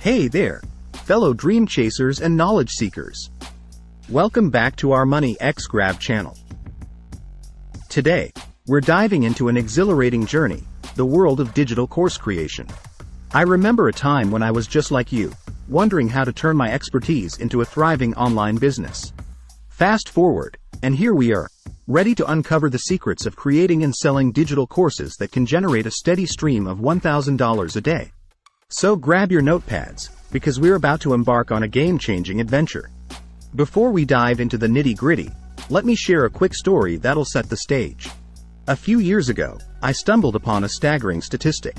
Hey there, fellow dream chasers and knowledge seekers. Welcome back to our MoneyXGrab channel. Today, we're diving into an exhilarating journey, the world of digital course creation. I remember a time when I was just like you, wondering how to turn my expertise into a thriving online business. Fast forward, and here we are, ready to uncover the secrets of creating and selling digital courses that can generate a steady stream of $1,000 a day. So grab your notepads, because we're about to embark on a game-changing adventure. Before we dive into the nitty-gritty, let me share a quick story that'll set the stage. A few years ago, I stumbled upon a staggering statistic.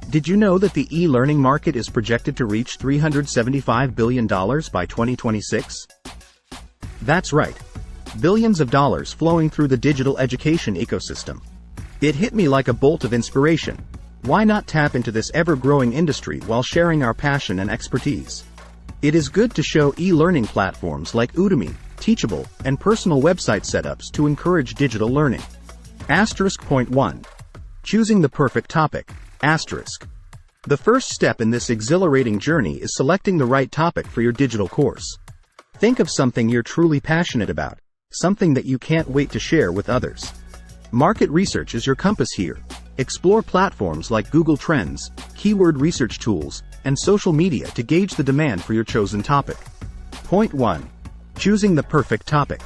Did you know that the e-learning market is projected to reach $375 billion by 2026? That's right. Billions of dollars flowing through the digital education ecosystem. It hit me like a bolt of inspiration. Why not tap into this ever-growing industry while sharing our passion and expertise? It is good to show e-learning platforms like Udemy, Teachable, and personal website setups to encourage digital learning. Point 1. Choosing the perfect topic. The first step in this exhilarating journey is selecting the right topic for your digital course. Think of something you're truly passionate about, something that you can't wait to share with others. Market research is your compass here. Explore platforms like Google Trends, keyword research tools, and social media to gauge the demand for your chosen topic. Point 1. Choosing the perfect topic.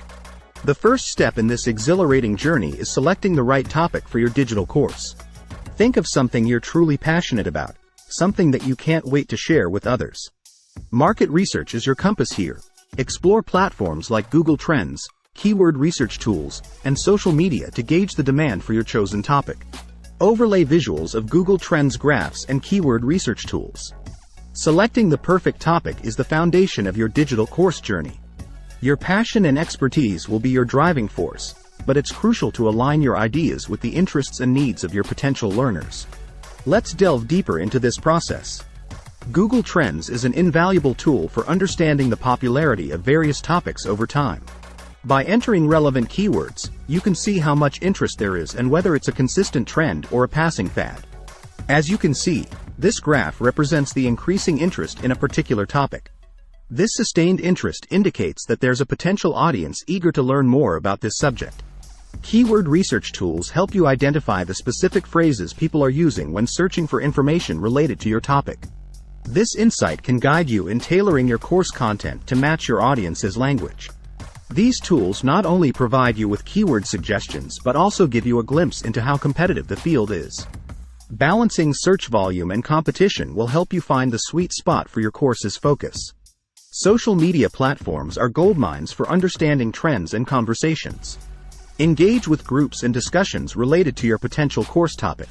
The first step in this exhilarating journey is selecting the right topic for your digital course. Think of something you're truly passionate about, something that you can't wait to share with others. Market research is your compass here. Explore platforms like Google Trends, keyword research tools, and social media to gauge the demand for your chosen topic. Overlay visuals of Google Trends graphs and keyword research tools. Selecting the perfect topic is the foundation of your digital course journey. Your passion and expertise will be your driving force, but it's crucial to align your ideas with the interests and needs of your potential learners. Let's delve deeper into this process. Google Trends is an invaluable tool for understanding the popularity of various topics over time. By entering relevant keywords, you can see how much interest there is and whether it's a consistent trend or a passing fad. As you can see, this graph represents the increasing interest in a particular topic. This sustained interest indicates that there's a potential audience eager to learn more about this subject. Keyword research tools help you identify the specific phrases people are using when searching for information related to your topic. This insight can guide you in tailoring your course content to match your audience's language. These tools not only provide you with keyword suggestions but also give you a glimpse into how competitive the field is. Balancing search volume and competition will help you find the sweet spot for your course's focus. Social media platforms are goldmines for understanding trends and conversations. Engage with groups and discussions related to your potential course topic.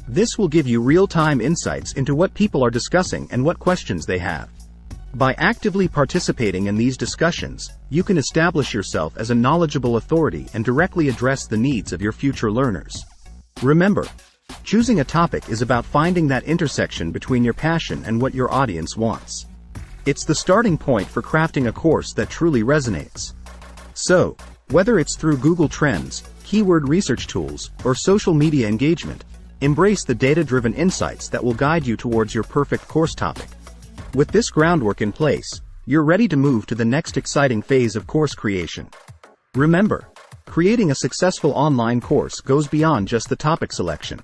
This will give you real-time insights into what people are discussing and what questions they have. By actively participating in these discussions, you can establish yourself as a knowledgeable authority and directly address the needs of your future learners. Remember, choosing a topic is about finding that intersection between your passion and what your audience wants. It's the starting point for crafting a course that truly resonates. So, whether it's through Google Trends, keyword research tools, or social media engagement, embrace the data-driven insights that will guide you towards your perfect course topic. With this groundwork in place, you're ready to move to the next exciting phase of course creation. Remember, creating a successful online course goes beyond just the topic selection.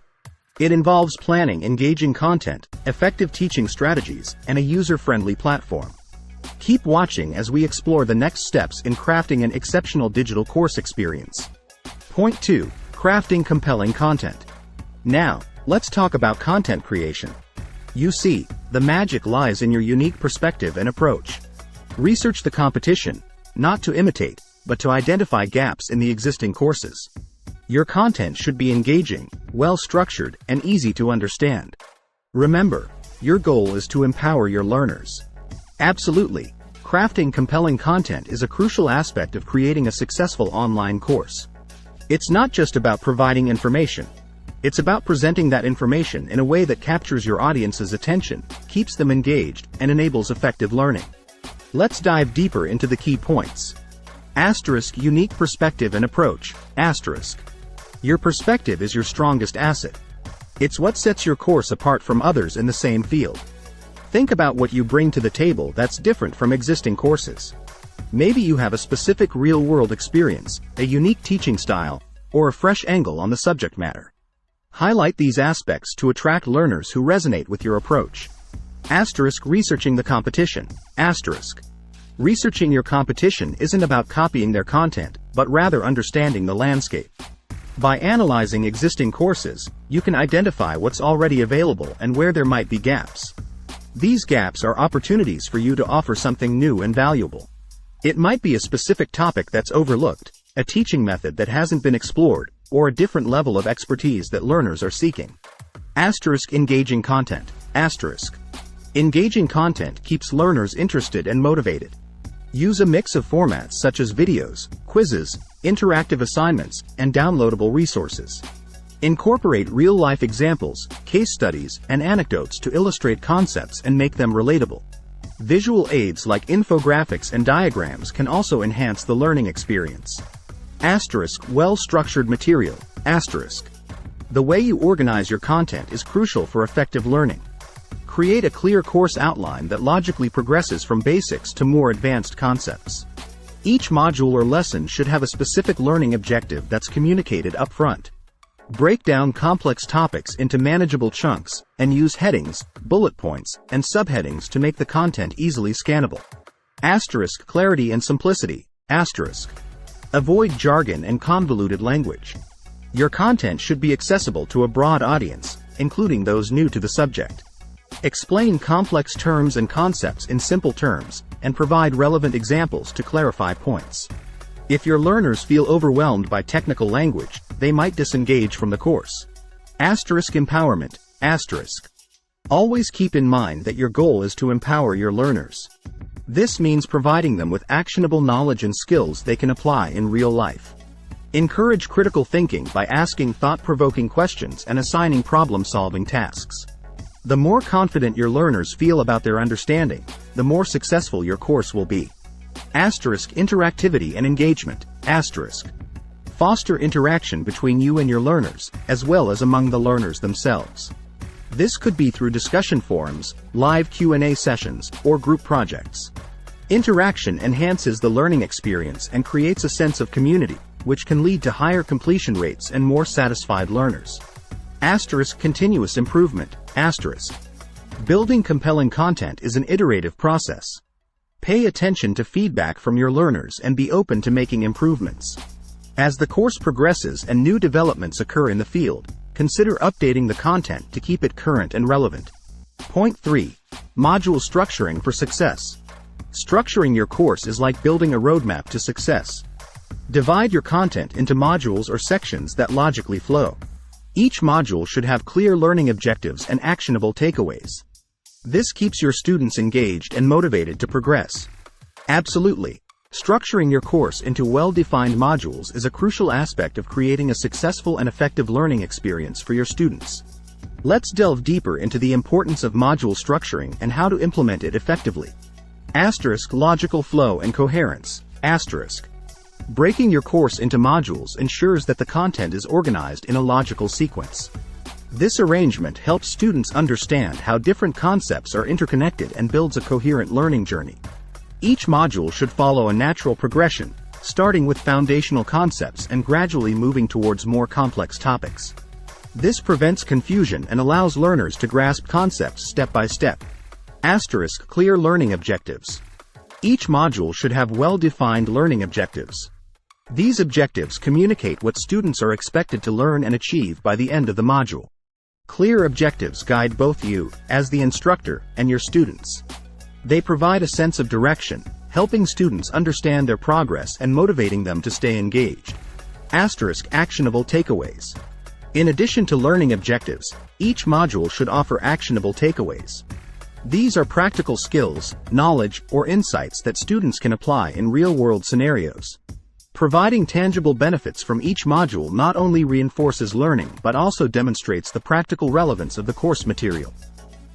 It involves planning engaging content, effective teaching strategies, and a user-friendly platform. Keep watching as we explore the next steps in crafting an exceptional digital course experience. Point 2. Crafting compelling content. Now, let's talk about content creation. You see, the magic lies in your unique perspective and approach. Research the competition, not to imitate, but to identify gaps in the existing courses. Your content should be engaging, well-structured, and easy to understand. Remember, your goal is to empower your learners. Absolutely, crafting compelling content is a crucial aspect of creating a successful online course. It's not just about providing information. It's about presenting that information in a way that captures your audience's attention, keeps them engaged, and enables effective learning. Let's dive deeper into the key points. Unique perspective and approach. Your perspective is your strongest asset. It's what sets your course apart from others in the same field. Think about what you bring to the table that's different from existing courses. Maybe you have a specific real-world experience, a unique teaching style, or a fresh angle on the subject matter. Highlight these aspects to attract learners who resonate with your approach. Researching the competition. Researching your competition isn't about copying their content, but rather understanding the landscape. By analyzing existing courses, you can identify what's already available and where there might be gaps. These gaps are opportunities for you to offer something new and valuable. It might be a specific topic that's overlooked, a teaching method that hasn't been explored, or a different level of expertise that learners are seeking. Engaging content. Engaging content keeps learners interested and motivated. Use a mix of formats such as videos, quizzes, interactive assignments, and downloadable resources. Incorporate real-life examples, case studies, and anecdotes to illustrate concepts and make them relatable. Visual aids like infographics and diagrams can also enhance the learning experience. Well-structured material. The way you organize your content is crucial for effective learning. Create a clear course outline that logically progresses from basics to more advanced concepts. Each module or lesson should have a specific learning objective that's communicated upfront. Break down complex topics into manageable chunks, and use headings, bullet points, and subheadings to make the content easily scannable. Clarity and simplicity. Avoid jargon and convoluted language. Your content should be accessible to a broad audience, including those new to the subject. Explain complex terms and concepts in simple terms, and provide relevant examples to clarify points. If your learners feel overwhelmed by technical language, they might disengage from the course. Empowerment. Always keep in mind that your goal is to empower your learners. This means providing them with actionable knowledge and skills they can apply in real life. Encourage critical thinking by asking thought-provoking questions and assigning problem-solving tasks. The more confident your learners feel about their understanding, the more successful your course will be. Interactivity and engagement. Foster interaction between you and your learners, as well as among the learners themselves. This could be through discussion forums, live Q&A sessions, or group projects. Interaction enhances the learning experience and creates a sense of community, which can lead to higher completion rates and more satisfied learners. Continuous improvement. Building compelling content is an iterative process. Pay attention to feedback from your learners and be open to making improvements. As the course progresses and new developments occur in the field, consider updating the content to keep it current and relevant. Point 3. Module structuring for success. Structuring your course is like building a roadmap to success. Divide your content into modules or sections that logically flow. Each module should have clear learning objectives and actionable takeaways. This keeps your students engaged and motivated to progress. Absolutely. Structuring your course into well-defined modules is a crucial aspect of creating a successful and effective learning experience for your students. Let's delve deeper into the importance of module structuring and how to implement it effectively. Logical flow and coherence. Breaking your course into modules ensures that the content is organized in a logical sequence. This arrangement helps students understand how different concepts are interconnected and builds a coherent learning journey. Each module should follow a natural progression, starting with foundational concepts and gradually moving towards more complex topics. This prevents confusion and allows learners to grasp concepts step by step. Clear learning objectives. Each module should have well-defined learning objectives. These objectives communicate what students are expected to learn and achieve by the end of the module. Clear objectives guide both you, as the instructor, and your students. They provide a sense of direction, helping students understand their progress and motivating them to stay engaged. Actionable takeaways. In addition to learning objectives, each module should offer actionable takeaways. These are practical skills, knowledge, or insights that students can apply in real-world scenarios. Providing tangible benefits from each module not only reinforces learning but also demonstrates the practical relevance of the course material.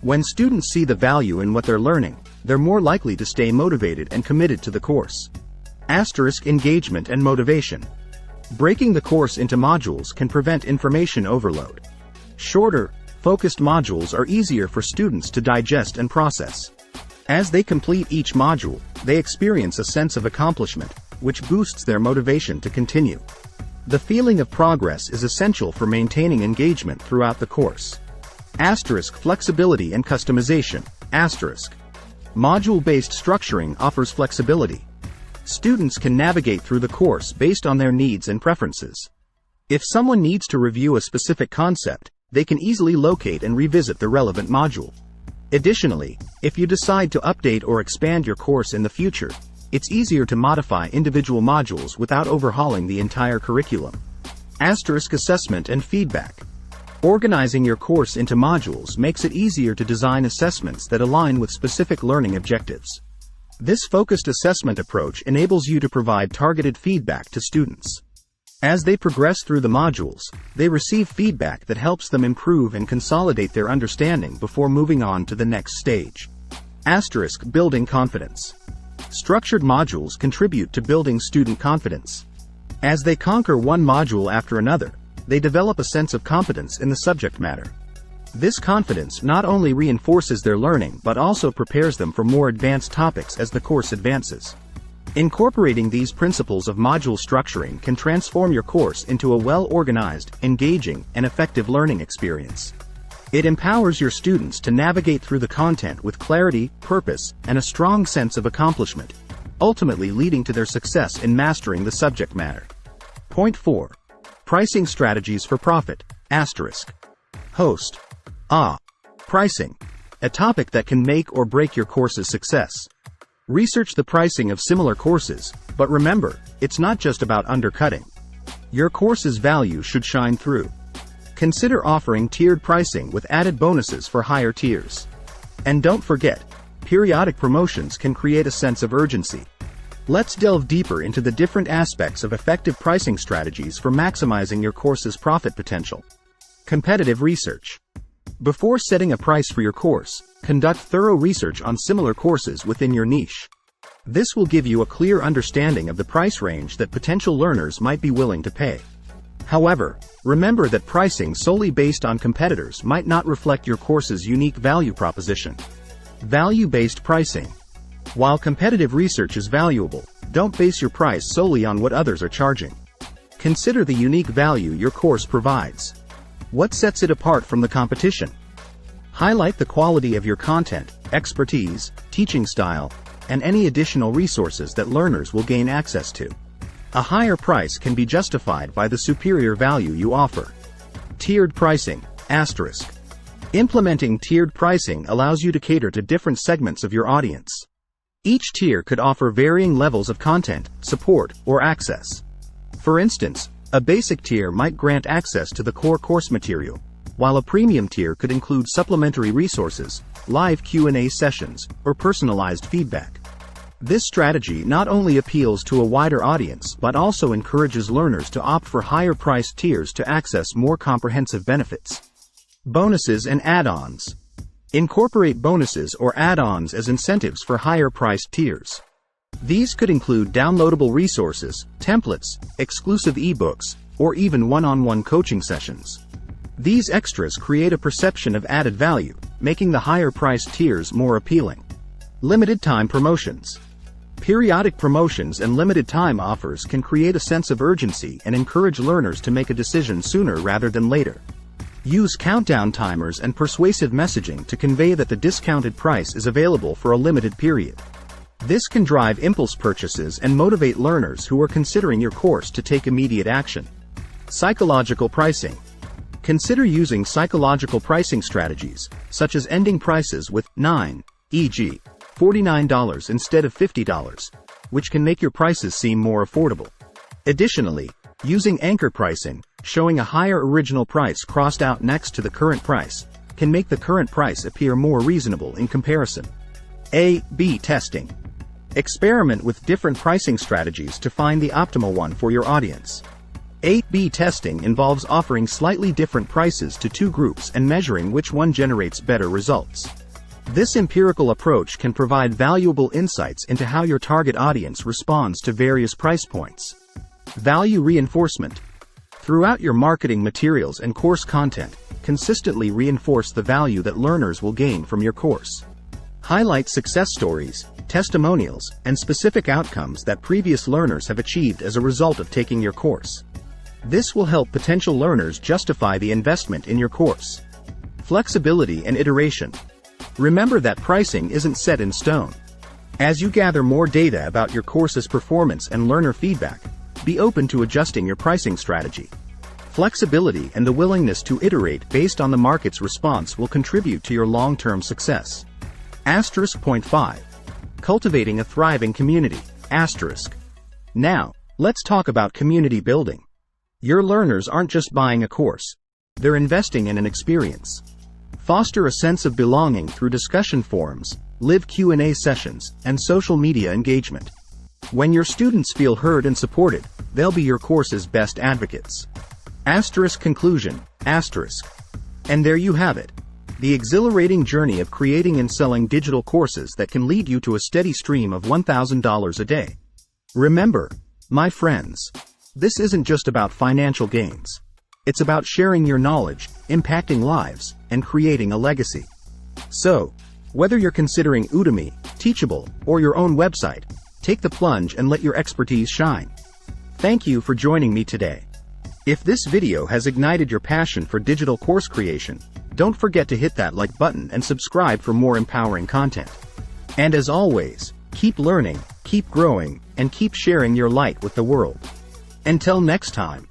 When students see the value in what they're learning, they're more likely to stay motivated and committed to the course. Engagement and motivation. Breaking the course into modules can prevent information overload. Shorter, focused modules are easier for students to digest and process. As they complete each module, they experience a sense of accomplishment, which boosts their motivation to continue. The feeling of progress is essential for maintaining engagement throughout the course. Flexibility and customization. Module-based structuring offers flexibility. Students can navigate through the course based on their needs and preferences. If someone needs to review a specific concept, they can easily locate and revisit the relevant module. Additionally, if you decide to update or expand your course in the future, it's easier to modify individual modules without overhauling the entire curriculum. Assessment and feedback. Organizing your course into modules makes it easier to design assessments that align with specific learning objectives. This focused assessment approach enables you to provide targeted feedback to students. As they progress through the modules, they receive feedback that helps them improve and consolidate their understanding before moving on to the next stage. Building confidence. Structured modules contribute to building student confidence. As they conquer one module after another, they develop a sense of competence in the subject matter. This confidence not only reinforces their learning but also prepares them for more advanced topics as the course advances. Incorporating these principles of module structuring can transform your course into a well-organized, engaging, and effective learning experience. It empowers your students to navigate through the content with clarity, purpose, and a strong sense of accomplishment, ultimately leading to their success in mastering the subject matter. Point 4. Pricing strategies for profit. Pricing. A topic that can make or break your course's success. Research the pricing of similar courses, but remember, it's not just about undercutting. Your course's value should shine through. Consider offering tiered pricing with added bonuses for higher tiers. And don't forget, periodic promotions can create a sense of urgency. Let's delve deeper into the different aspects of effective pricing strategies for maximizing your course's profit potential. Competitive research. Before setting a price for your course, conduct thorough research on similar courses within your niche. This will give you a clear understanding of the price range that potential learners might be willing to pay. However, remember that pricing solely based on competitors might not reflect your course's unique value proposition. Value-based pricing. While competitive research is valuable, don't base your price solely on what others are charging. Consider the unique value your course provides. What sets it apart from the competition? Highlight the quality of your content, expertise, teaching style, and any additional resources that learners will gain access to. A higher price can be justified by the superior value you offer. Tiered pricing. Implementing tiered pricing allows you to cater to different segments of your audience. Each tier could offer varying levels of content, support, or access. For instance, a basic tier might grant access to the core course material, while a premium tier could include supplementary resources, live Q&A sessions, or personalized feedback. This strategy not only appeals to a wider audience but also encourages learners to opt for higher-priced tiers to access more comprehensive benefits. Bonuses and add-ons. Incorporate bonuses or add-ons as incentives for higher-priced tiers. These could include downloadable resources, templates, exclusive ebooks, or even one-on-one coaching sessions. These extras create a perception of added value, making the higher-priced tiers more appealing. Limited-time promotions. Periodic promotions and limited-time offers can create a sense of urgency and encourage learners to make a decision sooner rather than later. Use countdown timers and persuasive messaging to convey that the discounted price is available for a limited period. This can drive impulse purchases and motivate learners who are considering your course to take immediate action. Psychological pricing. Consider using psychological pricing strategies, such as ending prices with 9, e.g., $49 instead of $50, which can make your prices seem more affordable. Additionally, using anchor pricing, showing a higher original price crossed out next to the current price, can make the current price appear more reasonable in comparison. A/B testing. Experiment with different pricing strategies to find the optimal one for your audience. A/B testing involves offering slightly different prices to two groups and measuring which one generates better results. This empirical approach can provide valuable insights into how your target audience responds to various price points. Value reinforcement. Throughout your marketing materials and course content, consistently reinforce the value that learners will gain from your course. Highlight success stories, testimonials, and specific outcomes that previous learners have achieved as a result of taking your course. This will help potential learners justify the investment in your course. Flexibility and iteration. Remember that pricing isn't set in stone. As you gather more data about your course's performance and learner feedback, be open to adjusting your pricing strategy. Flexibility and the willingness to iterate based on the market's response will contribute to your long-term success. Point 5. Cultivating a thriving community. Now, let's talk about community building. Your learners aren't just buying a course. They're investing in an experience. Foster a sense of belonging through discussion forums, live Q&A sessions, and social media engagement. When your students feel heard and supported, they'll be your course's best advocates. Conclusion. And there you have it. The exhilarating journey of creating and selling digital courses that can lead you to a steady stream of $1,000 a day. Remember, my friends, this isn't just about financial gains. It's about sharing your knowledge, impacting lives, and creating a legacy. So, whether you're considering Udemy, Teachable, or your own website, take the plunge and let your expertise shine. Thank you for joining me today. If this video has ignited your passion for digital course creation, don't forget to hit that like button and subscribe for more empowering content. And as always, keep learning, keep growing, and keep sharing your light with the world. Until next time.